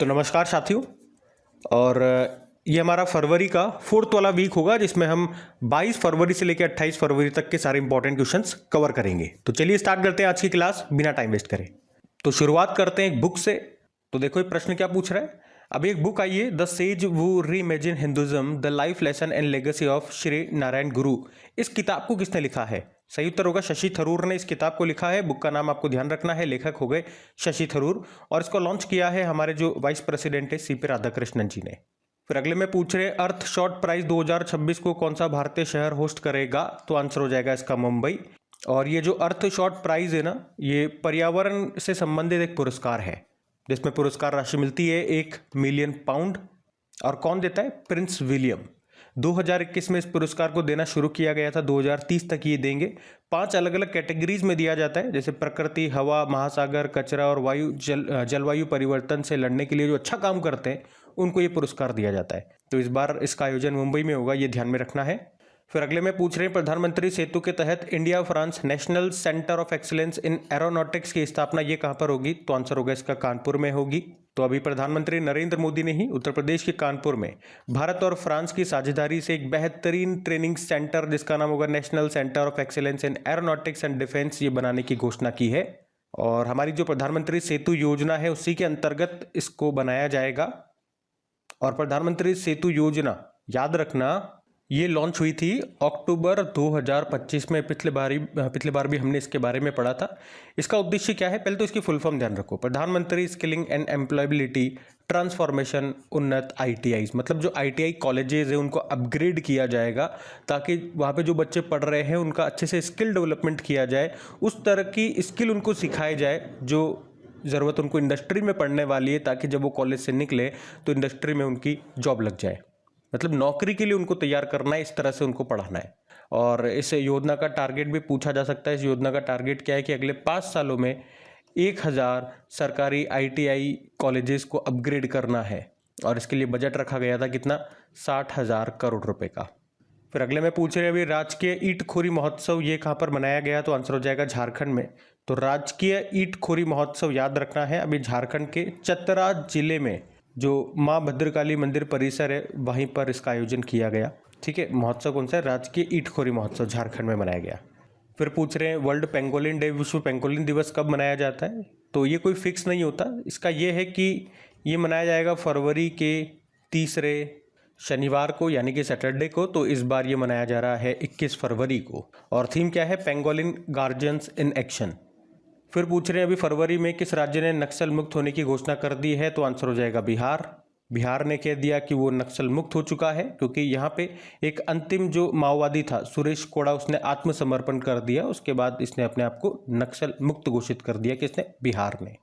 तो नमस्कार साथियों। और ये हमारा फरवरी का फोर्थ वाला वीक होगा जिसमें हम 22 फरवरी से लेकर 28 फरवरी तक के सारे इंपॉर्टेंट क्वेश्चंस कवर करेंगे। तो चलिए स्टार्ट करते हैं आज की क्लास बिना टाइम वेस्ट करें। तो शुरुआत करते हैं एक बुक से। तो देखो ये प्रश्न क्या पूछ रहा है। अभी एक बुक आई है, the sage who reimagine Hinduism, the life lesson and legacy of Shri Narayana Guru. इस किताब को किसने लिखा है? सही उत्तर होगा शशि थरूर ने इस किताब को लिखा है। बुक का नाम आपको ध्यान रखना है, लेखक हो गए शशि थरूर, और इसको लॉन्च किया है हमारे जो वाइस प्रेसिडेंट है सीपी राधाकृष्णन जी ने। फिर अगले में पूछ रहे अर्थ शॉर्ट प्राइज 2026 को कौन सा भारतीय शहर होस्ट करेगा? तो आंसर हो जाएगा इसका मुंबई। और ये जो अर्थ शॉर्ट प्राइज है ना, ये पर्यावरण से संबंधित एक पुरस्कार है जिसमें पुरस्कार राशि मिलती है 1 मिलियन पाउंड। और कौन देता है? Prince William. 2021 में इस पुरस्कार को देना शुरू किया गया था, 2030 तक ये देंगे। 5 अलग अलग कैटेगरीज में दिया जाता है, जैसे प्रकृति, हवा, महासागर, कचरा और वायु जलवायु परिवर्तन से लड़ने के लिए जो अच्छा काम करते हैं उनको ये पुरस्कार दिया जाता है। तो इस बार इसका आयोजन मुंबई में होगा, ये ध्यान में रखना है। फिर अगले में पूछ रहे हैं प्रधानमंत्री सेतु के तहत India France national centre of excellence in aeronautics की स्थापना ये कहां पर होगी? तो आंसर होगा इसका कानपुर में होगी। तो अभी प्रधानमंत्री नरेंद्र मोदी ने ही उत्तर प्रदेश के कानपुर में भारत और फ्रांस की साझेदारी से एक बेहतरीन ट्रेनिंग सेंटर जिसका नाम होगा national centre of excellence in aeronautics and defence, ये बनाने की घोषणा की है। और हमारी जो प्रधानमंत्री सेतु योजना है उसी के अंतर्गत इसको बनाया जाएगा। और प्रधानमंत्री सेतु योजना याद रखना, ये लॉन्च हुई थी अक्टूबर 2025 में। पिछले बार भी हमने इसके बारे में पढ़ा था। इसका उद्देश्य क्या है? पहले तो इसकी फुल फॉर्म ध्यान रखो, प्रधानमंत्री स्किलिंग एंड एम्प्लॉयबिलिटी ट्रांसफॉर्मेशन उन्नत ITIs। मतलब जो ITI कॉलेजेस है उनको अपग्रेड किया जाएगा ताकि वहाँ पे जो बच्चे पढ़ रहे हैं उनका अच्छे से स्किल डेवलपमेंट किया जाए, उस तरह की स्किल उनको सिखाई जाए जो ज़रूरत उनको इंडस्ट्री में पढ़ने वाली है, ताकि जब वो कॉलेज से निकले तो इंडस्ट्री में उनकी जॉब लग जाए। मतलब नौकरी के लिए उनको तैयार करना है, इस तरह से उनको पढ़ाना है। और इस योजना का टारगेट भी पूछा जा सकता है। इस योजना का टारगेट क्या है कि अगले 5 सालों में 1000 सरकारी ITI कॉलेजेस को अपग्रेड करना है। और इसके लिए बजट रखा गया था कितना? 60,000 करोड़ रुपए का। फिर अगले में पूछ रहे हैं अभी राजकीय ईंट खोरी महोत्सव ये कहाँ पर मनाया गया? तो आंसर हो जाएगा झारखंड में। तो राजकीय ईंट खोरी महोत्सव याद रखना है, अभी झारखंड के चतरा जिले में जो माँ भद्रकाली मंदिर परिसर है वहीं पर इसका आयोजन किया गया। ठीक है, महोत्सव कौन सा है? राजकीय ईंट खोरी महोत्सव झारखंड में मनाया गया। फिर पूछ रहे हैं वर्ल्ड पेंगोलिन डे, विश्व पेंगोलिन दिवस कब मनाया जाता है? तो ये कोई फिक्स नहीं होता। इसका ये है कि ये मनाया जाएगा फरवरी के तीसरे शनिवार को, यानी कि सैटरडे को। तो इस बार ये मनाया जा रहा है 21 फरवरी को। और थीम क्या है? Pangolin guardians in action. फिर पूछ रहे हैं अभी फरवरी में किस राज्य ने नक्सल मुक्त होने की घोषणा कर दी है? तो आंसर हो जाएगा बिहार। बिहार ने कह दिया कि वो नक्सल मुक्त हो चुका है, क्योंकि यहाँ पे एक अंतिम जो माओवादी था सुरेश कोड़ा, उसने आत्मसमर्पण कर दिया। उसके बाद इसने अपने आप को नक्सल मुक्त घोषित कर दिया, किसने? बिहार ने।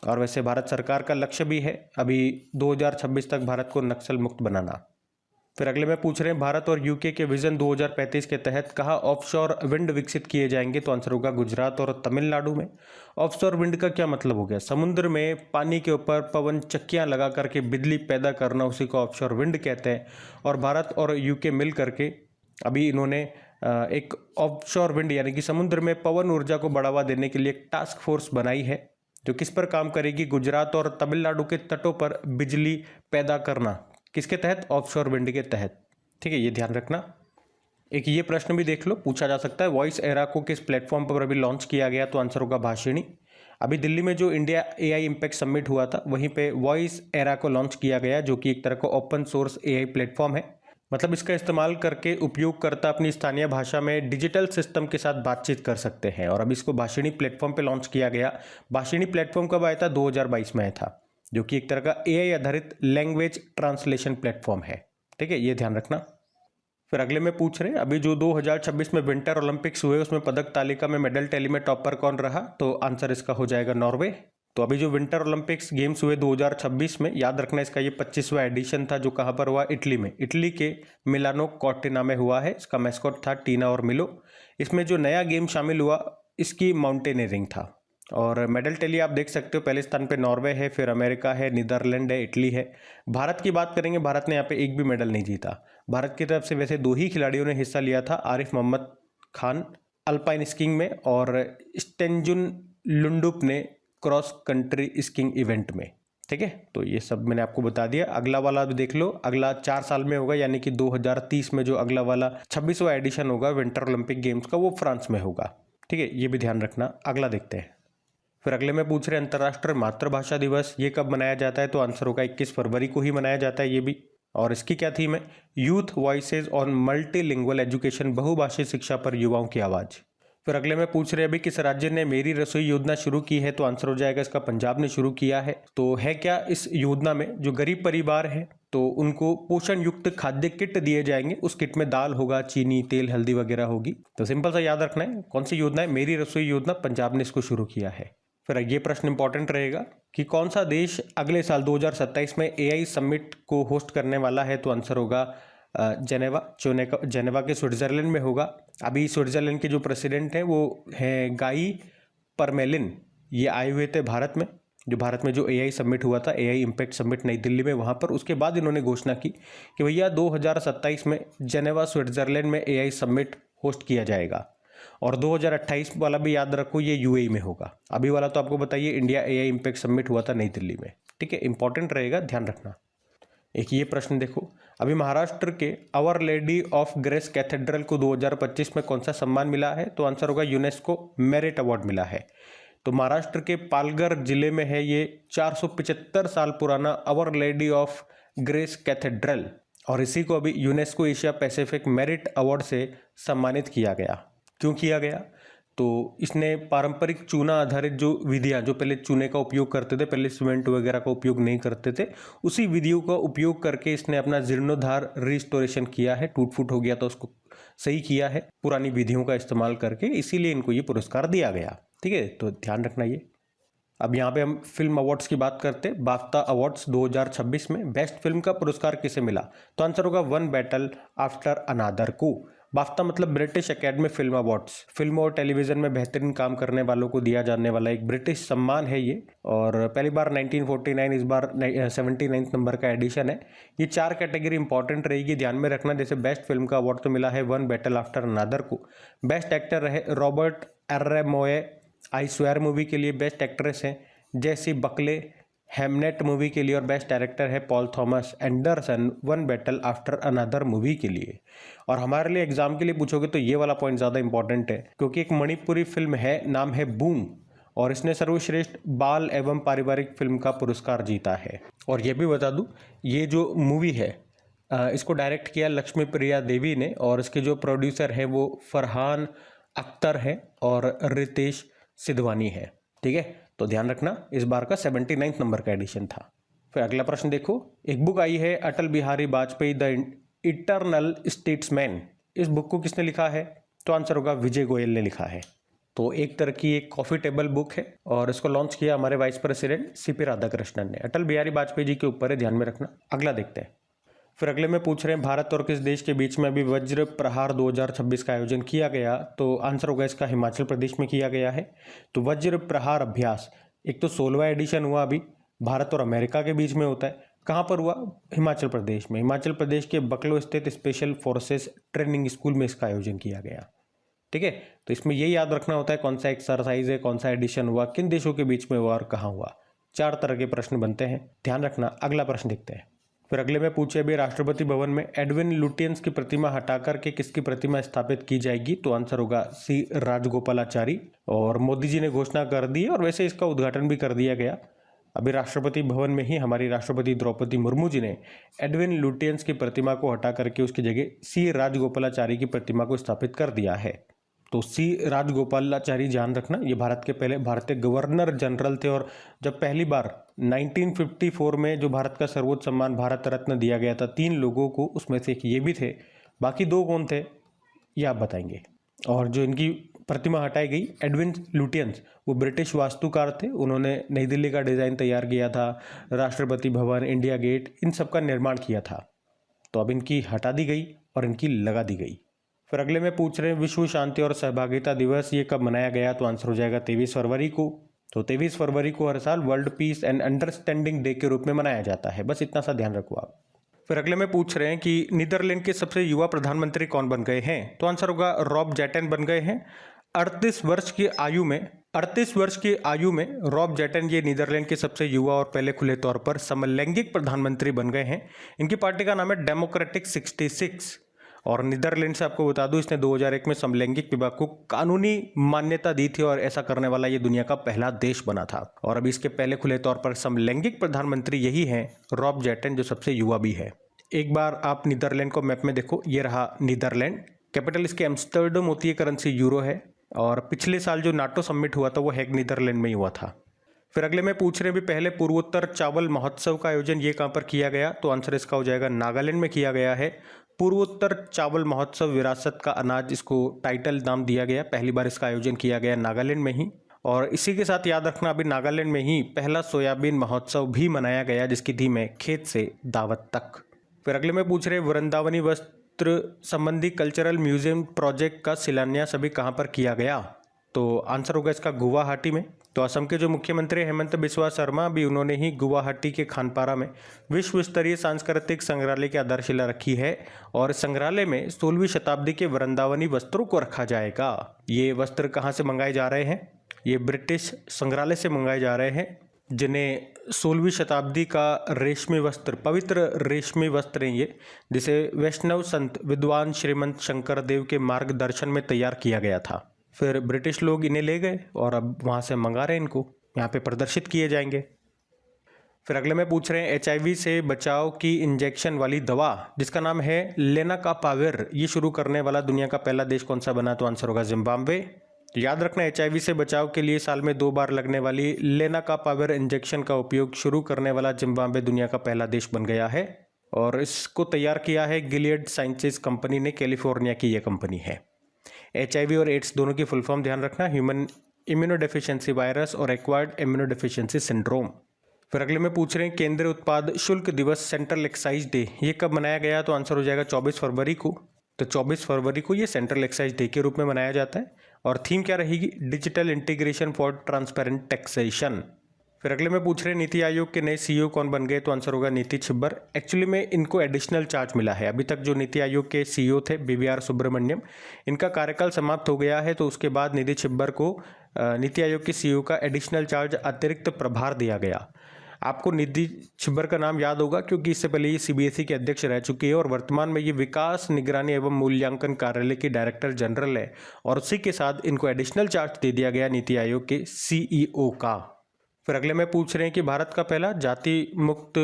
और वैसे भारत सरकार का लक्ष्य भी है अभी 2026 तक भारत को नक्सल मुक्त बनाना। फिर अगले में पूछ रहे हैं भारत और UK के विजन 2035 के तहत कहाँ ऑफशोर विंड विकसित किए जाएंगे? तो आंसर होगा गुजरात और तमिलनाडु में। ऑफशोर विंड का क्या मतलब हो गया? समुद्र में पानी के ऊपर पवन चक्कियाँ लगा करके बिजली पैदा करना, उसी को ऑफशोर विंड कहते हैं। और भारत और UK मिल करके अभी इन्होंने एक ऑफशोर विंड यानी कि समुद्र में पवन ऊर्जा को बढ़ावा देने के लिए एक टास्क फोर्स बनाई है जो किस पर काम करेगी? गुजरात और तमिलनाडु के तटों पर बिजली पैदा करना। किसके तहत? ऑफशोर विंड के तहत। ठीक है, ये ध्यान रखना। एक ये प्रश्न भी देख लो, पूछा जा सकता है वॉइस एरा को किस प्लेटफॉर्म पर अभी लॉन्च किया गया? तो आंसर होगा भाषिणी। अभी दिल्ली में जो इंडिया AI इम्पैक्ट समिट हुआ था वहीं पे वॉइस एरा को लॉन्च किया गया, जो कि एक तरह का ओपन सोर्स AI प्लेटफॉर्म है। मतलब इसका इस्तेमाल करके उपयोगकर्ता अपनी स्थानीय भाषा में डिजिटल सिस्टम के साथ बातचीत कर सकते हैं। और अभी इसको भाषिणी प्लेटफॉर्म पे लॉन्च किया गया। भाषिणी प्लेटफॉर्म कब आया था? 2022 में आया था, जो कि एक तरह का AI आधारित लैंग्वेज ट्रांसलेशन प्लेटफॉर्म है। ठीक है, ये ध्यान रखना। फिर अगले में पूछ रहे हैं अभी जो 2026 में विंटर ओलंपिक्स हुए उसमें पदक तालिका में मेडल टैली में टॉपर कौन रहा? तो आंसर इसका हो जाएगा नॉर्वे। तो अभी जो विंटर ओलंपिक्स गेम्स हुए 2026 में, याद रखना इसका ये 25वां एडिशन था, जो कहाँ पर हुआ? इटली में। इटली के मिलानो कॉर्टिना में हुआ है। इसका मैस्कॉट था टीना और मिलो। इसमें जो नया गेम शामिल हुआ इसकी माउंटेनियरिंग था। और मेडल टैली आप देख सकते हो, पहले स्थान पे नॉर्वे है, फिर अमेरिका है, नीदरलैंड है, इटली है। भारत की बात करेंगे, भारत ने यहाँ पे एक भी मेडल नहीं जीता। भारत की तरफ से वैसे 2 ही खिलाड़ियों ने हिस्सा लिया था, आरिफ मोहम्मद खान अल्पाइन स्कीइंग में और स्टेंजुन लुंडुप ने क्रॉस कंट्री स्कीइंग इवेंट में। ठीक है, तो ये सब मैंने आपको बता दिया। अगला वाला भी देख लो, अगला 4 साल में होगा, यानी कि 2030 में जो अगला वाला 26वां एडिशन होगा विंटर ओलंपिक गेम्स का, वो फ्रांस में होगा। ठीक है, ये भी ध्यान रखना। अगला देखते हैं। फिर अगले में पूछ रहे हैं अंतर्राष्ट्रीय मातृभाषा दिवस ये कब मनाया जाता है, तो आंसर होगा 21 फरवरी को ही मनाया जाता है ये भी। और इसकी क्या थीम है, youth voices on multilingual education, बहुभाषी शिक्षा पर युवाओं की आवाज़। फिर अगले में पूछ रहे हैं अभी किस राज्य ने मेरी रसोई योजना शुरू की है, तो आंसर हो जाएगा इसका पंजाब ने शुरू किया है। तो है क्या इस योजना में, जो गरीब परिवार है तो उनको पोषण युक्त खाद्य किट दिए जाएंगे। उस किट में दाल होगा, चीनी, तेल, हल्दी वगैरह होगी। तो सिंपल सा याद रखना है कौन सी योजना है, मेरी रसोई योजना, पंजाब ने इसको शुरू किया है। फिर ये प्रश्न इंपॉर्टेंट रहेगा कि कौन सा देश अगले साल 2027 में AI समिट को होस्ट करने वाला है, तो आंसर होगा जेनेवा के स्विट्जरलैंड में होगा। अभी स्विट्जरलैंड के जो प्रेसिडेंट हैं वो हैं गाई परमेलिन, ये आए हुए थे भारत में, जो भारत में जो AI समिट हुआ था, AI इम्पैक्ट समिट नई दिल्ली में, वहाँ पर उसके बाद इन्होंने घोषणा की कि भैया 2027 में जेनेवा स्विट्जरलैंड में AI समिट होस्ट किया जाएगा। और 2028 वाला भी याद रखो, ये UAE में होगा। अभी वाला तो आपको बताइए इंडिया AI इम्पैक्ट समिट हुआ था नई दिल्ली में। ठीक है, इंपॉर्टेंट रहेगा, ध्यान रखना। एक ये प्रश्न देखो, अभी महाराष्ट्र के Our Lady of Grace Cathedral को 2025 में कौन सा सम्मान मिला है, तो आंसर होगा यूनेस्को मेरिट अवार्ड मिला है। तो महाराष्ट्र के पालघर जिले में है ये 475 साल पुराना Our Lady of Grace Cathedral, और इसी को अभी UNESCO Asia Pacific merit award से सम्मानित किया गया। क्यों किया गया, तो इसने पारंपरिक चूना आधारित जो विधियाँ, जो पहले चूने का उपयोग करते थे, पहले सीमेंट वगैरह का उपयोग नहीं करते थे, उसी विधियों का उपयोग करके इसने अपना जीर्णोद्धार रिस्टोरेशन किया है। टूट फूट हो गया तो उसको सही किया है पुरानी विधियों का इस्तेमाल करके, इसीलिए इनको ये पुरस्कार दिया गया। ठीक है, तो ध्यान रखना ये। अब यहाँ पे हम फिल्म अवार्ड्स की बात करते हैं। बाफ्ता अवार्ड्स 2026 में बेस्ट फिल्म का पुरस्कार किसे मिला, तो आंसर होगा वन बैटल आफ्टर अनादर को। बाफ्ता मतलब British academy film awards, film और टेलीविजन में बेहतरीन काम करने वालों को दिया जाने वाला एक ब्रिटिश सम्मान है ये, और पहली बार 1949, इस बार 79 नंबर का एडिशन है। ये 4 कैटेगरी इंपॉर्टेंट रहेगी, ध्यान में रखना। जैसे बेस्ट फिल्म का अवार्ड तो मिला है वन बैटल आफ्टर अनादर को। बेस्ट एक्टर रहे रॉबर्ट एर्रेमोए आई स्वेयर मूवी के लिए। बेस्ट एक्ट्रेस हैं जेसी बकले हेमनेट मूवी के लिए, और बेस्ट डायरेक्टर है Paul Thomas Anderson one battle after another movie के लिए। और हमारे लिए एग्जाम के लिए पूछोगे तो ये वाला पॉइंट ज़्यादा इंपॉर्टेंट है, क्योंकि एक मणिपुरी फिल्म है, नाम है बूम, और इसने सर्वश्रेष्ठ बाल एवं पारिवारिक फिल्म का पुरस्कार जीता है। और ये भी बता दूं, ये जो मूवी है इसको डायरेक्ट किया लक्ष्मी प्रिया देवी ने, और इसके जो प्रोड्यूसर है वो फरहान अख्तर है और रितेश सिद्धवानी है। ठीक है, तो ध्यान रखना, इस बार का 79 नंबर का एडिशन था। फिर अगला प्रश्न देखो, एक बुक आई है Atal Bihari Vajpayee the eternal statesman. इस बुक को किसने लिखा है, तो आंसर होगा विजय गोयल ने लिखा है। तो एक तरह की एक कॉफी टेबल बुक है, और इसको लॉन्च किया हमारे वाइस प्रेसिडेंट CP राधाकृष्णन ने। अटल बिहारी वाजपेयी जी के ऊपर है, ध्यान में रखना। अगला देखते हैं। फिर अगले में पूछ रहे हैं भारत और किस देश के बीच में अभी वज्र प्रहार 2026 का आयोजन किया गया, तो आंसर होगा इसका हिमाचल प्रदेश में किया गया है। तो वज्र प्रहार अभ्यास एक तो 16वां एडिशन हुआ, अभी भारत और अमेरिका के बीच में होता है। कहाँ पर हुआ, हिमाचल प्रदेश में। हिमाचल प्रदेश के बकलो स्थित स्पेशल फोर्सेस ट्रेनिंग स्कूल में इसका आयोजन किया गया। ठीक है, तो इसमें ये याद रखना होता है कौन सा एक्सरसाइज है, कौन सा एडिशन हुआ, किन देशों के बीच में हुआ और कहाँ हुआ। 4 तरह के प्रश्न बनते हैं, ध्यान रखना। अगला प्रश्न देखते हैं। फिर अगले में पूछे अभी राष्ट्रपति भवन में एडविन लुटियंस की प्रतिमा हटाकर के किसकी प्रतिमा स्थापित की जाएगी, तो आंसर होगा C राजगोपालाचारी। और मोदी जी ने घोषणा कर दी, और वैसे इसका उद्घाटन भी कर दिया गया। अभी राष्ट्रपति भवन में ही हमारी राष्ट्रपति द्रौपदी मुर्मू जी ने एडविन लुटियंस की प्रतिमा को हटा करके उसकी जगह C राजगोपालाचारी की प्रतिमा को स्थापित कर दिया है। तो C राजगोपालाचारी ध्यान रखना, ये भारत के पहले भारतीय गवर्नर जनरल थे, और जब पहली बार 1954 में जो भारत का सर्वोच्च सम्मान भारत रत्न दिया गया था 3 लोगों को, उसमें से एक ये भी थे। बाकी 2 कौन थे ये आप बताएंगे। और जो इनकी प्रतिमा हटाई गई, एडविन लुटियंस, वो ब्रिटिश वास्तुकार थे। उन्होंने नई दिल्ली का डिज़ाइन तैयार किया था, राष्ट्रपति भवन, इंडिया गेट, इन सब का निर्माण किया था। तो अब इनकी हटा दी गई और इनकी लगा दी गई। फिर अगले में पूछ रहे हैं विश्व शांति और सहभागिता दिवस ये कब मनाया गया, तो आंसर हो जाएगा 23 फरवरी को। तो 23 फरवरी को हर साल world peace and understanding day के रूप में मनाया जाता है, बस इतना सा ध्यान रखो आप। फिर अगले में पूछ रहे हैं कि नीदरलैंड के सबसे युवा प्रधानमंत्री कौन बन गए हैं, तो आंसर होगा रॉब जेटन बन गए हैं। 38 वर्ष की आयु में 38 वर्ष की आयु में रॉब जेटन ये नीदरलैंड के सबसे युवा और पहले खुले तौर पर समलैंगिक प्रधानमंत्री बन गए हैं। इनकी पार्टी का नाम है डेमोक्रेटिक 66 और नीदरलैंड से आपको बता दूं इसने 2001 में समलैंगिक विवाह को कानूनी मान्यता दी थी और ऐसा करने वाला ये दुनिया का पहला देश बना था। और अभी इसके पहले खुले तौर पर समलैंगिक प्रधानमंत्री यही हैं, रॉब जेटन, जो सबसे युवा भी है। एक बार आप नीदरलैंड को मैप में देखो, ये रहा नीदरलैंड, कैपिटल इसके एम्स्टर्डम होती है, करेंसी यूरो है और पिछले साल जो नाटो समिट हुआ था वो हैग नीदरलैंड में ही हुआ था। फिर अगले में पूछ रहे हैं भी पहले पूर्वोत्तर चावल महोत्सव का आयोजन ये कहाँ पर किया गया, तो आंसर इसका हो जाएगा नागालैंड में किया गया है। पूर्वोत्तर चावल महोत्सव विरासत का अनाज, इसको टाइटल नाम दिया गया। पहली बार इसका आयोजन किया गया नागालैंड में ही। और इसी के साथ याद रखना अभी नागालैंड में ही पहला सोयाबीन महोत्सव भी मनाया गया जिसकी थीम है खेत से दावत तक। फिर अगले में पूछ रहे वृंदावनी वस्त्र संबंधी कल्चरल म्यूजियम प्रोजेक्ट का शिलान्यास अभी कहाँ पर किया गया, तो आंसर होगा इसका गुवाहाटी में। तो असम के जो मुख्यमंत्री हेमंत बिस्वा शर्मा भी, उन्होंने ही गुवाहाटी के खानपारा में विश्व स्तरीय सांस्कृतिक संग्रहालय की आधारशिला रखी है और संग्रहालय में 16वीं शताब्दी के वृंदावनी वस्त्रों को रखा जाएगा। ये वस्त्र कहाँ से मंगाए जा रहे हैं, ये ब्रिटिश संग्रहालय से मंगाए जा रहे हैं, जिन्हें 16वीं शताब्दी का रेशमी वस्त्र, पवित्र रेशमी वस्त्र हैं ये, जिसे वैष्णव संत विद्वान श्रीमंत शंकर देव के मार्गदर्शन में तैयार किया गया था। फिर ब्रिटिश लोग इन्हें ले गए और अब वहाँ से मंगा रहे हैं, इनको यहाँ पे प्रदर्शित किए जाएंगे। फिर अगले में पूछ रहे हैं HIV से बचाव की इंजेक्शन वाली दवा जिसका नाम है लेनाकापाविर, ये शुरू करने वाला दुनिया का पहला देश कौन सा बना, तो आंसर होगा जिम्बाब्वे। याद रखना HIV से बचाव के लिए साल में 2 बार लगने वाली लेनाकापाविर इंजेक्शन का उपयोग शुरू करने वाला जिम्बाब्वे दुनिया का पहला देश बन गया है और इसको तैयार किया है गिलियड साइंसेज कंपनी ने, कैलिफोर्निया की यह कंपनी है। HIV और एड्स दोनों की फुल फॉर्म ध्यान रखना, ह्यूमन इम्यूनोडेफिशिएंसी वायरस और एक्वायर्ड इम्यूनोडेफिशिएंसी सिंड्रोम। फिर अगले में पूछ रहे हैं केंद्रीय उत्पाद शुल्क दिवस सेंट्रल एक्साइज डे ये कब मनाया गया, तो आंसर हो जाएगा 24 फरवरी को। तो 24 फरवरी को ये सेंट्रल एक्साइज डे के रूप में मनाया जाता है और थीम क्या रहेगी, digital integration for transparent taxation. फिर अगले में पूछ रहे हैं नीति आयोग के नए CEO कौन बन गए, तो आंसर होगा नीति छिब्बर। एक्चुअली में इनको एडिशनल चार्ज मिला है, अभी तक जो नीति आयोग के CEO थे BVR सुब्रमण्यम, इनका कार्यकाल समाप्त हो गया है, तो उसके बाद नीति छिब्बर को नीति आयोग के CEO का एडिशनल चार्ज, अतिरिक्त प्रभार दिया गया। आपको निधि छिब्बर का नाम याद होगा क्योंकि इससे पहले ये CBSE के अध्यक्ष रह चुकी है और वर्तमान में ये विकास निगरानी एवं मूल्यांकन कार्यालय की डायरेक्टर जनरल है और उसी के साथ इनको एडिशनल चार्ज दे दिया गया नीति आयोग के CEO का। फिर अगले में पूछ रहे हैं कि भारत का पहला जाति मुक्त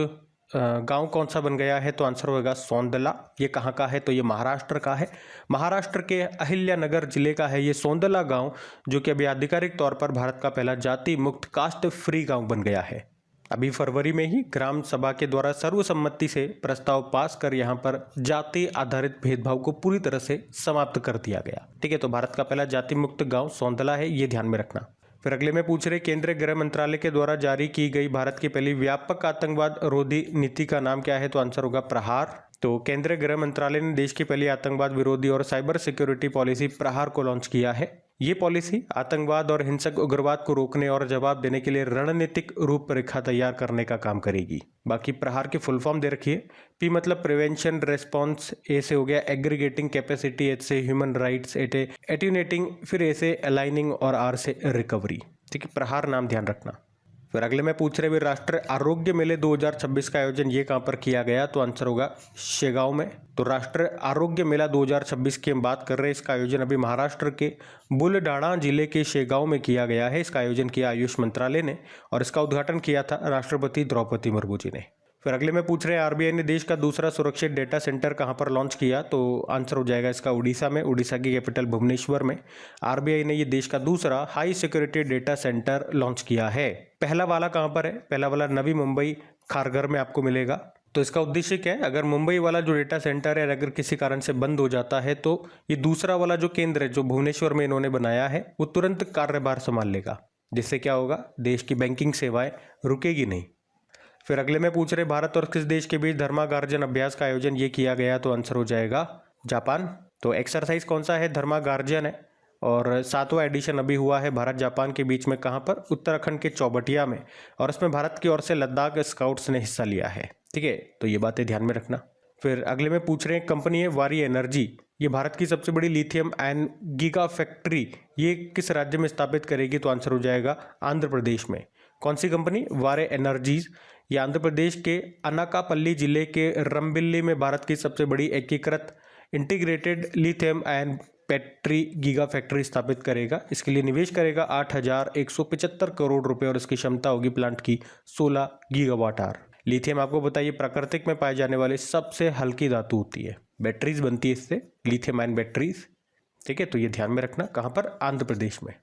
गांव कौन सा बन गया है, तो आंसर होगा सौंदला। ये कहाँ का है, तो ये महाराष्ट्र का है। महाराष्ट्र के अहिल्यानगर जिले का है ये सौंदला गांव, जो कि अभी आधिकारिक तौर पर भारत का पहला जाति मुक्त कास्ट फ्री गांव बन गया है। अभी फरवरी में ही ग्राम सभा के द्वारा सर्वसम्मति से प्रस्ताव पास कर यहाँ पर जाति आधारित भेदभाव को पूरी तरह से समाप्त कर दिया गया। ठीक है, तो भारत का पहला जाति मुक्त गांव सौंदला है, ये ध्यान में रखना। फिर अगले में पूछ रहे केंद्रीय गृह मंत्रालय के द्वारा जारी की गई भारत की पहली व्यापक आतंकवाद रोधी नीति का नाम क्या है, तो आंसर होगा प्रहार। तो केंद्रीय गृह मंत्रालय ने देश की पहली आतंकवाद विरोधी और साइबर सिक्योरिटी पॉलिसी प्रहार को लॉन्च किया है। ये पॉलिसी आतंकवाद और हिंसक उग्रवाद को रोकने और जवाब देने के लिए रणनीतिक रूपरेखा तैयार करने का काम करेगी। बाकी प्रहार की फुल फॉर्म दे रखी है, P मतलब प्रिवेंशन रेस्पॉन्स, A से हो गया एग्रीगेटिंग कैपेसिटी, H से ह्यूमन राइट्स, एट्यूनेटिंग, फिर A से अलाइनिंग और R से रिकवरी। ठीक है, प्रहार नाम ध्यान रखना। फिर अगले में पूछ रहे राष्ट्रीय आरोग्य मेले 2026 का आयोजन ये कहाँ पर किया गया, तो आंसर होगा शेगांव में। तो राष्ट्रीय आरोग्य मेला 2026 की हम बात कर रहे हैं, इसका आयोजन अभी महाराष्ट्र के बुलढाणा जिले के शेगांव में किया गया है। इसका आयोजन किया आयुष मंत्रालय ने और इसका उद्घाटन किया था राष्ट्रपति द्रौपदी मुर्मू जी ने। फिर अगले में पूछ रहे हैं RBI ने देश का दूसरा सुरक्षित डेटा सेंटर कहां पर लॉन्च किया, तो आंसर हो जाएगा इसका उड़ीसा में, उड़ीसा की कैपिटल भुवनेश्वर में। RBI ने ये देश का दूसरा high security data centre launch किया है। पहला वाला कहां पर है, पहला वाला नवी मुंबई खारघर में आपको मिलेगा। तो इसका उद्देश्य क्या है, अगर मुंबई वाला जो डेटा सेंटर है अगर किसी कारण से बंद हो जाता है तो ये दूसरा वाला जो केंद्र है जो भुवनेश्वर में इन्होंने बनाया है वो तुरंत कार्यभार संभाल लेगा, जिससे क्या होगा, देश की बैंकिंग सेवाएं रुकेगी नहीं। फिर अगले में पूछ रहे भारत और किस देश के बीच धर्मागार्जन अभ्यास का आयोजन ये किया गया, तो आंसर हो जाएगा जापान। तो एक्सरसाइज कौन सा है, धर्मागार्जन है और 7वां एडिशन अभी हुआ है भारत जापान के बीच में, कहाँ पर, उत्तराखंड के चौबटिया में, और इसमें भारत की ओर से लद्दाख स्काउट्स ने हिस्सा लिया है। ठीक है, तो ये बातें ध्यान में रखना। फिर अगले में पूछ रहे हैं कंपनी है वारी एनर्जी, ये भारत की सबसे बड़ी लिथियम आयन गीगा फैक्ट्री ये किस राज्य में स्थापित करेगी? तो आंसर हो जाएगा आंध्र प्रदेश में। कौन सी कंपनी? वारे एनर्जीज। ये आंध्र प्रदेश के अनाकापल्ली जिले के रमबिल्ली में भारत की सबसे बड़ी एकीकृत integrated lithium ion battery giga factory स्थापित करेगा। इसके लिए निवेश करेगा 8,175 करोड़ रुपए और इसकी क्षमता होगी प्लांट की 16 गीगावाट आवर। लिथियम आपको बताइए प्राकृतिक में पाए जाने वाले सबसे हल्की धातु होती है, बैटरीज बनती है इससे, लिथियम आयन बैटरीज। ठीक है, तो ये ध्यान में रखना। कहाँ पर? आंध्र प्रदेश में।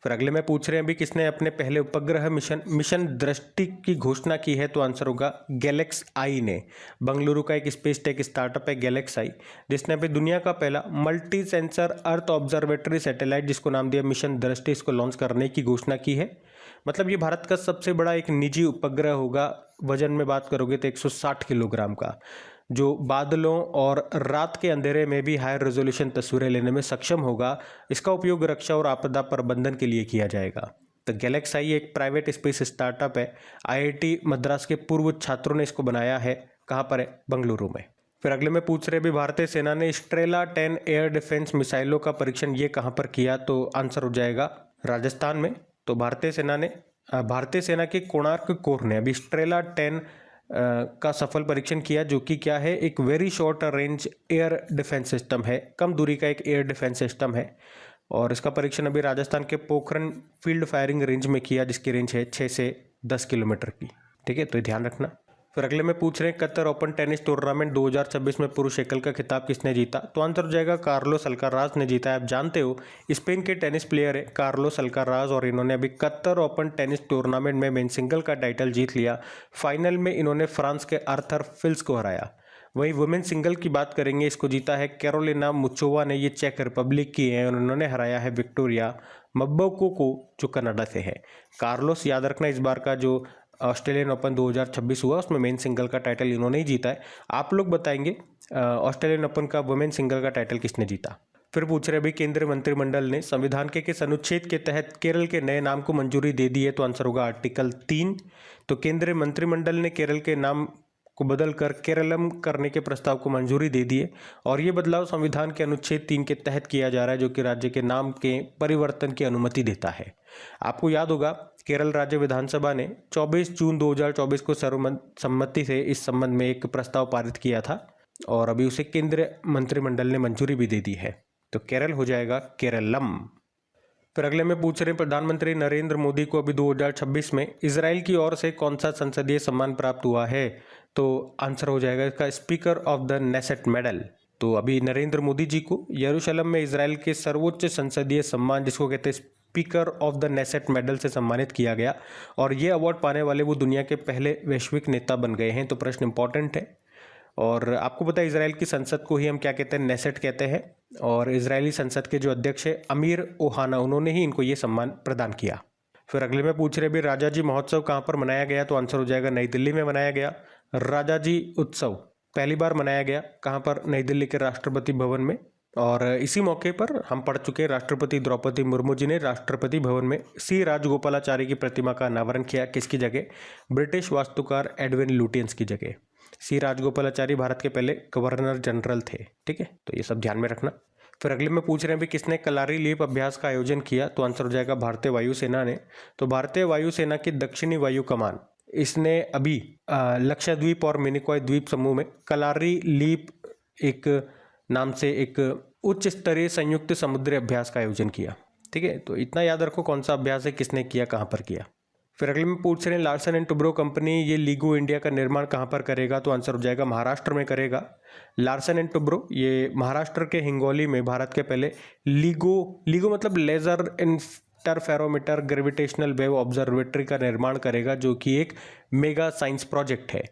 फिर अगले में पूछ रहे हैं अभी किसने अपने पहले उपग्रह मिशन दृष्टि की घोषणा की है? तो आंसर होगा गैलेक्स आई ने। बंगलुरु का एक स्पेस टेक स्टार्टअप है गैलेक्स आई, जिसने अभी दुनिया का पहला मल्टी सेंसर अर्थ ऑब्जर्वेटरी सैटेलाइट जिसको नाम दिया मिशन दृष्टि, इसको लॉन्च करने की घोषणा की है। मतलब ये भारत का सबसे बड़ा एक निजी उपग्रह होगा। वजन में बात करोगे तो 160 किलोग्राम का, जो बादलों और रात के अंधेरे में भी हाई रेजोल्यूशन तस्वीरें लेने में सक्षम होगा। इसका उपयोग रक्षा और आपदा प्रबंधन के लिए किया जाएगा। तो गैलेक्स आई एक प्राइवेट स्पेस स्टार्टअप है। आईआईटी मद्रास के पूर्व छात्रों ने इसको बनाया है। कहाँ पर है? बंगलुरु में। फिर अगले में पूछ रहे भी भारतीय सेना ने स्ट्रेला 10 एयर डिफेंस मिसाइलों का परीक्षण ये कहाँ पर किया? तो आंसर हो जाएगा राजस्थान में। तो भारतीय सेना के कोणार्क कोर ने अभी स्ट्रेला 10 का सफल परीक्षण किया, जो कि क्या है? एक very short range air defence system है, कम दूरी का एक एयर डिफेंस सिस्टम है। और इसका परीक्षण अभी राजस्थान के पोखरण फील्ड फायरिंग रेंज में किया, जिसकी रेंज है 6 से 10 किलोमीटर की। ठीक है, तो ये ध्यान रखना। फिर अगले में पूछ रहे हैं कतर ओपन टेनिस टूर्नामेंट 2026 में पुरुष एकल का खिताब किसने जीता? तो आंसर हो जाएगा कार्लोस अल्काराज ने जीता है। आप जानते हो स्पेन के टेनिस प्लेयर है कार्लोस अल्काराज, और इन्होंने अभी कतर ओपन टेनिस टूर्नामेंट में मेन सिंगल का टाइटल जीत लिया। फाइनल में इन्होंने फ्रांस के आर्थर फिल्स को हराया। वहीं वुमेन सिंगल की बात करेंगे, इसको जीता है कैरोलिना मुचोवा ने, ये चेक रिपब्लिक की है, और उन्होंने हराया है विक्टोरिया मब्बोको को, जो कनाडा से है। कार्लोस, याद रखना, इस बार का जो ऑस्ट्रेलियन ओपन 2026 हुआ उसमें मेन सिंगल का टाइटल इन्होंने ही जीता है। आप लोग बताएंगे ऑस्ट्रेलियन ओपन का वुमेन सिंगल का टाइटल किसने जीता? फिर पूछ रहे भाई केंद्रीय मंत्रिमंडल ने संविधान के किस अनुच्छेद के तहत केरल के नए नाम को मंजूरी दे दी है? तो आंसर होगा आर्टिकल 3। तो केंद्रीय मंत्रिमंडल ने केरल के नाम को बदलकर केरलम करने के प्रस्ताव को मंजूरी दे दी है, और ये बदलाव संविधान के अनुच्छेद 3 के तहत किया जा रहा है, जो कि राज्य के नाम के परिवर्तन की अनुमति देता है। आपको याद होगा केरल राज्य विधानसभा ने 24 जून 2024 को सर्वसम्मति से इस संबंध में एक प्रस्ताव पारित किया था, और अभी उसे केंद्रीय मंत्रिमंडल ने मंजूरी भी दे दी है। तो केरल हो जाएगा केरलम। फिर अगले में पूछ रहे हैं प्रधानमंत्री नरेंद्र मोदी को अभी 2026 में इजराइल की ओर से कौन सा संसदीय सम्मान प्राप्त हुआ है? तो आंसर हो जाएगा इसका speaker of the Knesset medal. तो अभी नरेंद्र मोदी जी को यरूशलेम में इजराइल के सर्वोच्च संसदीय सम्मान, जिसको कहते हैं speaker of the Knesset medal, से सम्मानित किया गया, और ये अवार्ड पाने वाले वो दुनिया के पहले वैश्विक नेता बन गए हैं। तो प्रश्न इंपॉर्टेंट है, और आपको पता है इजराइल की संसद को ही हम क्या कहते हैं? नेसेट कहते हैं। और इजरायली संसद के जो अध्यक्ष है अमीर ओहाना, उन्होंने ही इनको ये सम्मान प्रदान किया। फिर अगले में पूछ रहे भी राजाजी महोत्सव कहाँ पर मनाया गया? तो आंसर हो जाएगा नई दिल्ली में मनाया गया। राजाजी उत्सव पहली बार मनाया गया कहाँ पर? नई दिल्ली के राष्ट्रपति भवन में। और इसी मौके पर हम पढ़ चुके राष्ट्रपति द्रौपदी मुर्मू जी ने राष्ट्रपति भवन में सी राजगोपालाचारी की प्रतिमा का अनावरण किया। किसकी जगह? ब्रिटिश वास्तुकार एडविन लुटियंस की जगह। सी राजगोपालाचारी भारत के पहले गवर्नर जनरल थे। ठीक है, तो ये सब ध्यान में रखना। फिर अगले में पूछ रहे हैं भी किसने कलारी लीप अभ्यास का आयोजन किया? तो आंसर हो जाएगा भारतीय वायुसेना ने। तो भारतीय वायुसेना की दक्षिणी वायु कमान, इसने अभी लक्षद्वीप और मिनिकॉय द्वीप समूह में कलारी लीप एक नाम से एक उच्च स्तरीय संयुक्त समुद्री अभ्यास का आयोजन किया। ठीक है, तो इतना याद रखो कौन सा अभ्यास है, किसने किया, कहाँ पर किया। फिर अगले में पूछ रहे हैं लार्सन एंड टुब्रो कंपनी ये लीगो इंडिया का निर्माण कहाँ पर करेगा? तो आंसर हो जाएगा महाराष्ट्र में करेगा। लार्सन एंड टुब्रो ये महाराष्ट्र के हिंगोली में भारत के पहले लीगो मतलब laser interferometer gravitational wave observatory का निर्माण करेगा, जो कि एक मेगा साइंस प्रोजेक्ट है।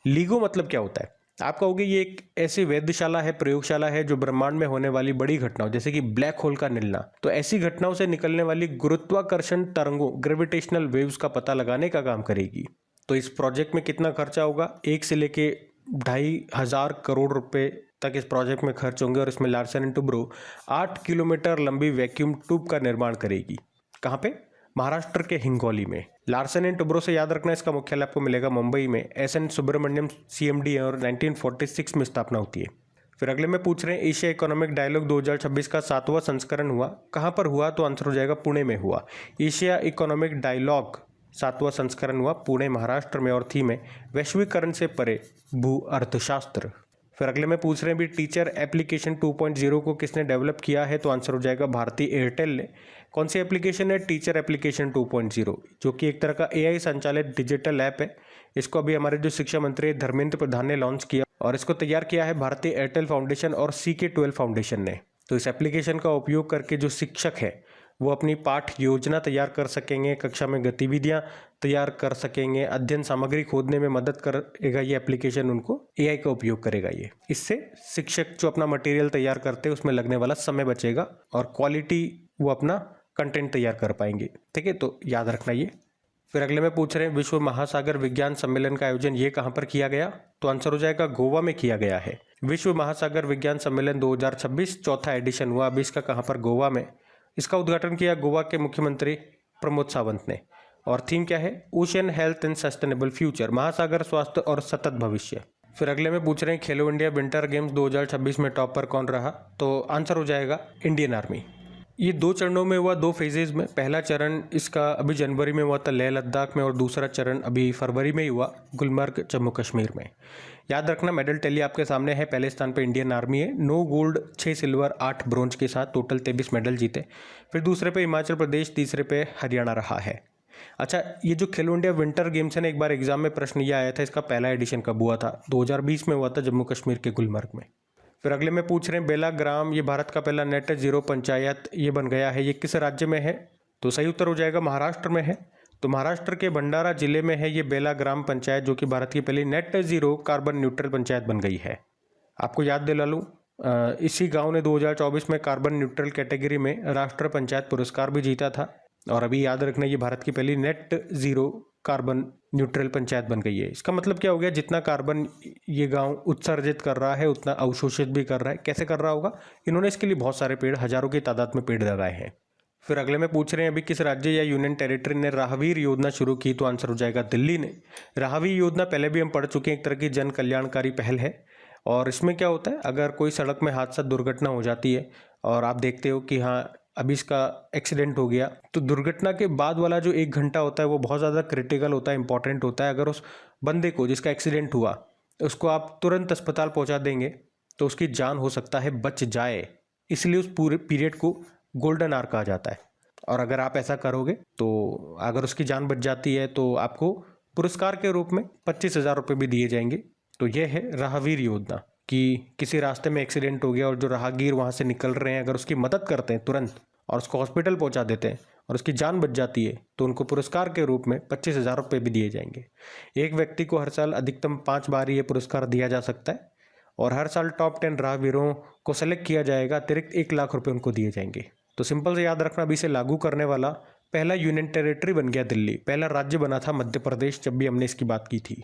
लीगो मतलब क्या होता है? आप कहोगे ये एक ऐसी वेधशाला है, प्रयोगशाला है, जो ब्रह्मांड में होने वाली बड़ी घटनाओं जैसे कि ब्लैक होल का मिलना, तो ऐसी घटनाओं से निकलने वाली गुरुत्वाकर्षण तरंगों ग्रेविटेशनल वेव्स का पता लगाने का काम करेगी। तो इस प्रोजेक्ट में कितना खर्चा होगा? 1 से लेके 2,500 करोड़ रुपए तक इस प्रोजेक्ट में खर्च होंगे, और इसमें लार्सन एंड टुब्रो 8 किलोमीटर लंबी वैक्यूम ट्यूब का निर्माण करेगी। कहाँ पे? महाराष्ट्र के हिंगोली में। लार्सन एंड टुब्रो से याद रखना इसका मुख्यालय आपको मिलेगा मुंबई में। एस एन सुब्रमण्यम CMD है, और 1946 में स्थापना होती है। फिर अगले में पूछ रहे हैं एशिया इकोनॉमिक डायलॉग 2026 का 7वां संस्करण हुआ, कहाँ पर हुआ? तो आंसर हो जाएगा पुणे में हुआ। एशिया इकोनॉमिक डायलॉग 7वां संस्करण हुआ पुणे महाराष्ट्र में और थीम है वैश्वीकरण से परे भू अर्थशास्त्र। फिर अगले में पूछ रहे हैं भी टीचर एप्लीकेशन 2.0 को किसने डेवलप किया है? तो आंसर हो जाएगा भारतीय एयरटेल ने। कौन सी एप्लीकेशन है? टीचर एप्लीकेशन 2.0, जो कि एक तरह का एआई संचालित डिजिटल ऐप है। इसको अभी हमारे जो शिक्षा मंत्री धर्मेंद्र प्रधान ने लॉन्च किया और इसको तैयार किया है भारतीय एयरटेल फाउंडेशन और CK12 फाउंडेशन ने। तो इस एप्लीकेशन का उपयोग करके जो शिक्षक है वो अपनी पाठ योजना तैयार कर सकेंगे, कक्षा में गतिविधियां तैयार कर सकेंगे, अध्ययन सामग्री खोजने में मदद करेगा ये एप्लीकेशन, उनको एआई का उपयोग करेगा ये। इससे शिक्षक जो अपना मटेरियल तैयार करते हैं उसमें लगने वाला समय बचेगा और क्वालिटी वो अपना कंटेंट तैयार कर पाएंगे। ठीक है, तो याद रखना ये। फिर अगले में पूछ रहे हैं विश्व महासागर विज्ञान सम्मेलन का आयोजन ये कहाँ पर किया गया? तो आंसर हो जाएगा गोवा में किया गया है। विश्व महासागर विज्ञान सम्मेलन 2026 चौथा एडिशन हुआ अभी इसका कहाँ पर? गोवा में। इसका उद्घाटन किया गोवा के मुख्यमंत्री प्रमोद सावंत ने और थीम क्या है? Ocean health and sustainable future, महासागर स्वास्थ्य और सतत भविष्य। फिर अगले में पूछ रहे हैं खेलो इंडिया विंटर गेम्स 2026 में टॉपर कौन रहा? तो आंसर हो जाएगा इंडियन आर्मी। ये 2 चरणों में हुआ, 2 फेजेज में। पहला चरण इसका अभी जनवरी में हुआ था लेह लद्दाख में और दूसरा चरण अभी फरवरी में ही हुआ गुलमर्ग जम्मू कश्मीर में। याद रखना मेडल टैली आपके सामने है। पहले स्थान पर इंडियन आर्मी है, 9 गोल्ड 6 सिल्वर 8 ब्रोंज के साथ टोटल 23 मेडल जीते। फिर दूसरे पे हिमाचल प्रदेश, तीसरे पे हरियाणा रहा है। अच्छा, ये जो खेलो इंडिया विंटर गेम्स है ना, एक बार एग्जाम में प्रश्न ये आया था इसका पहला एडिशन कब हुआ था? 2020 में हुआ था जम्मू कश्मीर के गुलमर्ग में। फिर अगले में पूछ रहे हैं बेला ग्राम ये भारत का पहला नेट जीरो पंचायत ये बन गया है, ये किस राज्य में है? तो सही उत्तर हो जाएगा महाराष्ट्र में है। तो महाराष्ट्र के भंडारा जिले में है ये बेला ग्राम पंचायत, जो कि भारत की पहली net zero carbon neutral panchayat बन गई है। आपको याद दिला लूँ, इसी गांव ने 2024 में कार्बन न्यूट्रल कैटेगरी में राष्ट्रीय पंचायत पुरस्कार भी जीता था। और अभी याद रखना ये भारत की पहली net zero carbon neutral panchayat बन गई है। इसका मतलब क्या हो गया? जितना कार्बन ये गांव उत्सर्जित कर रहा है उतना अवशोषित भी कर रहा है। कैसे कर रहा होगा? इन्होंने इसके लिए बहुत सारे पेड़, हजारों की तादाद में पेड़ लगाए हैं। फिर अगले में पूछ रहे हैं अभी किस राज्य या यूनियन टेरिटरी ने राहवीर योजना शुरू की? तो आंसर हो जाएगा दिल्ली ने। राहवीर योजना पहले भी हम पढ़ चुके हैं, एक तरह की जन कल्याणकारी पहल है। और इसमें क्या होता है, अगर कोई सड़क में हादसा दुर्घटना हो जाती है और आप देखते हो कि हाँ अभी इसका एक्सीडेंट हो गया, तो दुर्घटना के बाद वाला जो 1 घंटा होता है वो बहुत ज़्यादा क्रिटिकल होता है, इंपॉर्टेंट होता है। अगर उस बंदे को जिसका एक्सीडेंट हुआ उसको आप तुरंत अस्पताल पहुंचा देंगे तो उसकी जान हो सकता है बच जाए, इसलिए उस पूरे पीरियड को गोल्डन आवर कहा जाता है। और अगर आप ऐसा करोगे तो अगर उसकी जान बच जाती है तो आपको पुरस्कार के रूप में 25,000 रुपये भी दिए जाएंगे। तो यह है राहवीर योजना कि किसी रास्ते में एक्सीडेंट हो गया और जो राहगीर वहाँ से निकल रहे हैं अगर उसकी मदद करते हैं तुरंत और उसको हॉस्पिटल पहुँचा देते हैं और उसकी जान बच जाती है तो उनको पुरस्कार के रूप में 25,000 रुपये भी दिए जाएंगे। एक व्यक्ति को हर साल अधिकतम 5 बार ये पुरस्कार दिया जा सकता है और हर साल टॉप 10 राहगीरों को सेलेक्ट किया जाएगा, अतिरिक्त 1 लाख रुपये उनको दिए जाएंगे। तो सिंपल से याद रखना, अभी इसे लागू करने वाला पहला यूनियन टेरिटरी बन गया दिल्ली, पहला राज्य बना था मध्य प्रदेश जब भी हमने इसकी बात की थी।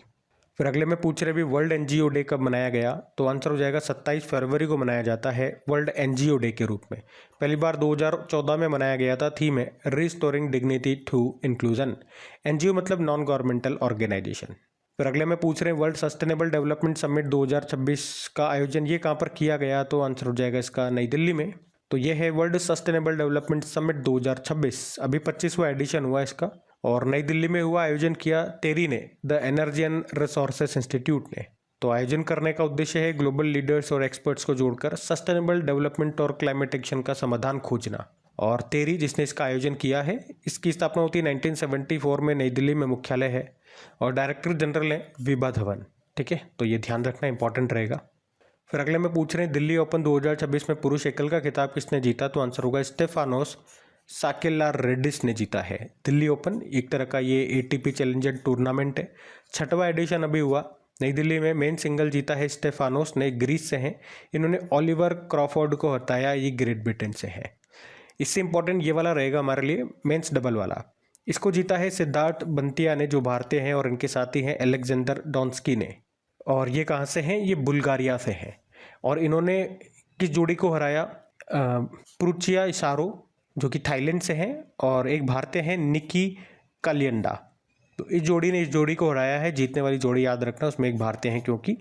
फिर अगले में पूछ रहे भी वर्ल्ड एनजीओ डे कब मनाया गया? तो आंसर हो जाएगा 27 फरवरी को मनाया जाता है वर्ल्ड एनजीओ डे के रूप में। पहली बार 2014 में मनाया गया था। थीम है restoring dignity through inclusion. NGO मतलब नॉन गवर्नमेंटल ऑर्गेनाइजेशन। फिर अगले में पूछ रहे हैं वर्ल्ड सस्टेनेबल डेवलपमेंट समिट 2026 का आयोजन ये कहाँ पर किया गया? तो आंसर हो जाएगा इसका नई दिल्ली में। तो ये है वर्ल्ड सस्टेनेबल डेवलपमेंट समिट 2026, अभी 25वां एडिशन हुआ इसका और नई दिल्ली में हुआ। आयोजन किया टेरी ने, the energy and resources institute ने। तो आयोजन करने का उद्देश्य है ग्लोबल लीडर्स और एक्सपर्ट्स को जोड़कर सस्टेनेबल डेवलपमेंट और क्लाइमेट एक्शन का समाधान खोजना। और टेरी जिसने इसका आयोजन किया है, इसकी स्थापना होती है 1974 में, नई दिल्ली में मुख्यालय है और डायरेक्टर जनरल है विभा धवन। ठीक है, तो ये ध्यान रखना इंपॉर्टेंट रहेगा। फिर अगले में पूछ रहे हैं दिल्ली ओपन 2026 में पुरुष एकल का खिताब किसने जीता? तो आंसर होगा स्टेफानोस साकेलारेडिस ने जीता है। दिल्ली ओपन एक तरह का ये एटीपी चैलेंजर टूर्नामेंट है, 6वां एडिशन अभी हुआ नई दिल्ली में। मेन सिंगल जीता है स्टेफानोस ने, ग्रीस से हैं। इन्होंने ओलिवर क्रॉफोर्ड को हटाया, ये ग्रेट ब्रिटेन से है। इससे इंपॉर्टेंट ये वाला रहेगा हमारे लिए, मेंस डबल वाला। इसको जीता है सिद्धार्थ बंतिया ने जो भारतीय हैं और इनके साथी हैं एलेक्जेंडर डॉन्स्की ने। और ये कहाँ से हैं? ये बुल्गारिया से हैं। और इन्होंने किस जोड़ी को हराया? प्रुचिया इशारो जो कि थाईलैंड से हैं और एक भारतीय हैं निकी कालियंडा। तो इस जोड़ी ने इस जोड़ी को हराया है। जीतने वाली जोड़ी याद रखना, उसमें एक भारतीय हैं क्योंकि,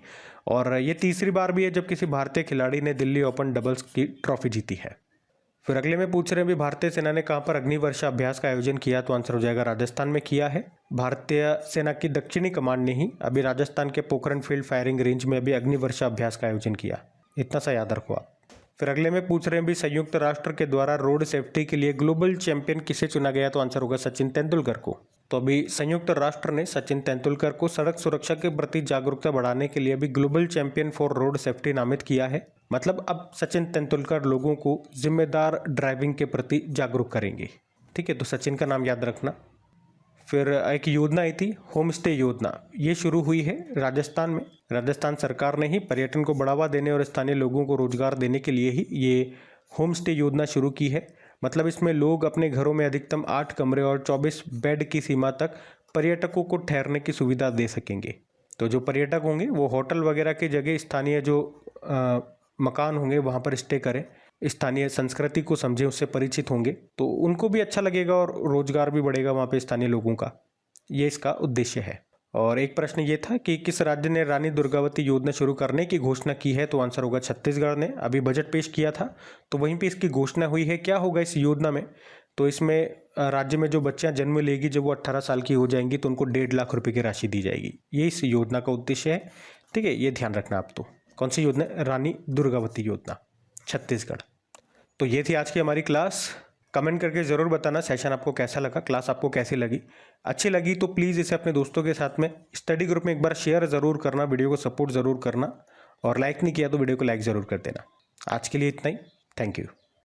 और ये तीसरी बार भी है जब किसी भारतीय खिलाड़ी ने दिल्ली ओपन डबल्स की ट्रॉफी जीती है। फिर अगले में पूछ रहे हैं भी भारतीय सेना ने कहाँ पर अग्निवर्षा अभ्यास का आयोजन किया, तो आंसर हो जाएगा राजस्थान में किया है। भारतीय सेना की दक्षिणी कमांड ने ही अभी राजस्थान के पोखरण फील्ड फायरिंग रेंज में अभी अग्निवर्षा अभ्यास का आयोजन किया। इतना सा याद रखो आप। फिर अगले में पूछ रहे हैं भी संयुक्त राष्ट्र के द्वारा रोड सेफ्टी के लिए ग्लोबल चैंपियन किसे चुना गया, तो आंसर होगा सचिन तेंदुलकर को। तो अभी संयुक्त राष्ट्र ने सचिन तेंदुलकर को सड़क सुरक्षा के प्रति जागरूकता बढ़ाने के लिए अभी global champion for road safety नामित किया है। मतलब अब सचिन तेंदुलकर लोगों को जिम्मेदार ड्राइविंग के प्रति जागरूक करेंगे। ठीक है, तो सचिन का नाम याद रखना। फिर एक योजना आई थी होम स्टे योजना, ये शुरू हुई है राजस्थान में। राजस्थान सरकार ने ही पर्यटन को बढ़ावा देने और स्थानीय लोगों को रोजगार देने के लिए ही ये होम स्टे योजना शुरू की है। मतलब इसमें लोग अपने घरों में अधिकतम 8 कमरे और 24 बेड की सीमा तक पर्यटकों को ठहरने की सुविधा दे सकेंगे। तो जो पर्यटक होंगे वो होटल वगैरह की जगह स्थानीय जो मकान होंगे वहाँ पर स्टे करें, स्थानीय संस्कृति को समझें, उससे परिचित होंगे, तो उनको भी अच्छा लगेगा और रोजगार भी बढ़ेगा वहाँ पे स्थानीय लोगों का। ये इसका उद्देश्य है। और एक प्रश्न ये था कि किस राज्य ने रानी दुर्गावती योजना शुरू करने की घोषणा की है, तो आंसर होगा छत्तीसगढ़ ने। अभी बजट पेश किया था तो वहीं पे इसकी घोषणा हुई है। क्या होगा इस योजना में, तो इसमें राज्य में जो बच्चियां जन्म लेगी जब वो 18 साल की हो जाएंगी तो उनको 1.5 लाख रुपए की राशि दी जाएगी। ये इस योजना का उद्देश्य है। ठीक है, ये ध्यान रखना आप। तो कौन सी योजना? रानी दुर्गावती योजना, छत्तीसगढ़। तो ये थी आज की हमारी क्लास। कमेंट करके ज़रूर बताना सेशन आपको कैसा लगा, क्लास आपको कैसी लगी। अच्छी लगी तो प्लीज़ इसे अपने दोस्तों के साथ में स्टडी ग्रुप में एक बार शेयर ज़रूर करना, वीडियो को सपोर्ट ज़रूर करना, और लाइक नहीं किया तो वीडियो को लाइक ज़रूर कर देना। आज के लिए इतना ही। Thank you.